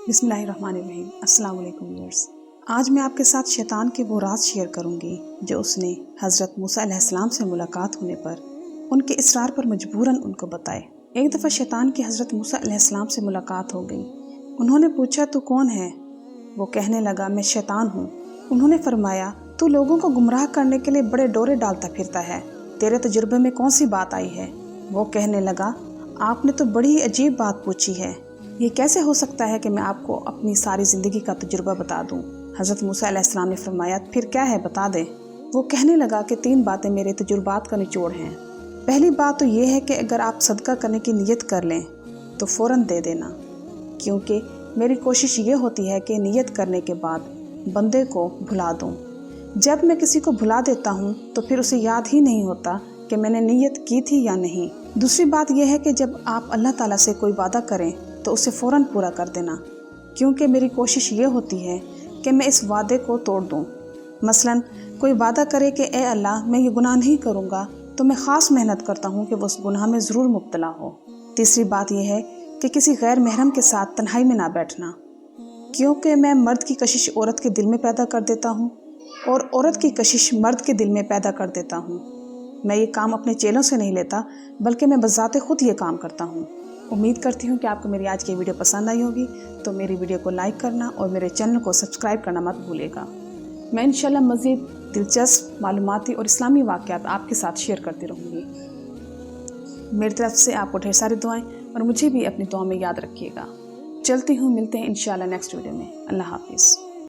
بسم اللہ الرحمن الرحیم۔ السلام علیکم ویورز۔ آج میں آپ کے ساتھ شیطان کے وہ راز شیئر کروں گی جو اس نے حضرت موسیٰ علیہ السلام سے ملاقات ہونے پر ان کے اصرار پر مجبوراً ان کو بتائے۔ ایک دفعہ شیطان کی حضرت موسیٰ علیہ السلام سے ملاقات ہو گئی۔ انہوں نے پوچھا تو کون ہے؟ وہ کہنے لگا میں شیطان ہوں۔ انہوں نے فرمایا تو لوگوں کو گمراہ کرنے کے لیے بڑے ڈورے ڈالتا پھرتا ہے، تیرے تجربے میں کون سی بات آئی ہے؟ وہ کہنے لگا آپ نے تو بڑی عجیب بات پوچھی ہے، یہ کیسے ہو سکتا ہے کہ میں آپ کو اپنی ساری زندگی کا تجربہ بتا دوں؟ حضرت موسیٰ علیہ السلام نے فرمایا پھر کیا ہے بتا دے۔ وہ کہنے لگا کہ 3 باتیں میرے تجربات کا نچوڑ ہیں۔ پہلی بات تو یہ ہے کہ اگر آپ صدقہ کرنے کی نیت کر لیں تو فوراً دے دینا، کیونکہ میری کوشش یہ ہوتی ہے کہ نیت کرنے کے بعد بندے کو بھلا دوں۔ جب میں کسی کو بھلا دیتا ہوں تو پھر اسے یاد ہی نہیں ہوتا کہ میں نے نیت کی تھی یا نہیں۔ دوسری بات یہ ہے کہ جب آپ اللہ تعالیٰ سے کوئی وعدہ کریں تو اسے فوراً پورا کر دینا، کیونکہ میری کوشش یہ ہوتی ہے کہ میں اس وعدے کو توڑ دوں۔ مثلاً کوئی وعدہ کرے کہ اے اللہ میں یہ گناہ نہیں کروں گا، تو میں خاص محنت کرتا ہوں کہ وہ اس گناہ میں ضرور مبتلا ہو۔ تیسری بات یہ ہے کہ کسی غیر محرم کے ساتھ تنہائی میں نہ بیٹھنا، کیونکہ میں مرد کی کشش عورت کے دل میں پیدا کر دیتا ہوں اور عورت کی کشش مرد کے دل میں پیدا کر دیتا ہوں۔ میں یہ کام اپنے چیلوں سے نہیں لیتا، بلکہ میں بذات خود یہ کام کرتا ہوں۔ امید کرتی ہوں کہ آپ کو میری آج کی ویڈیو پسند آئی ہوگی، تو میری ویڈیو کو لائک کرنا اور میرے چینل کو سبسکرائب کرنا مت بھولے گا۔ میں انشاءاللہ مزید دلچسپ معلوماتی اور اسلامی واقعات آپ کے ساتھ شیئر کرتی رہوں گی۔ میری طرف سے آپ کو ڈھیر ساری دعائیں، اور مجھے بھی اپنی دعاؤں میں یاد رکھیے گا۔ چلتی ہوں، ملتے ہیں انشاءاللہ نیکسٹ ویڈیو میں۔ اللہ حافظ۔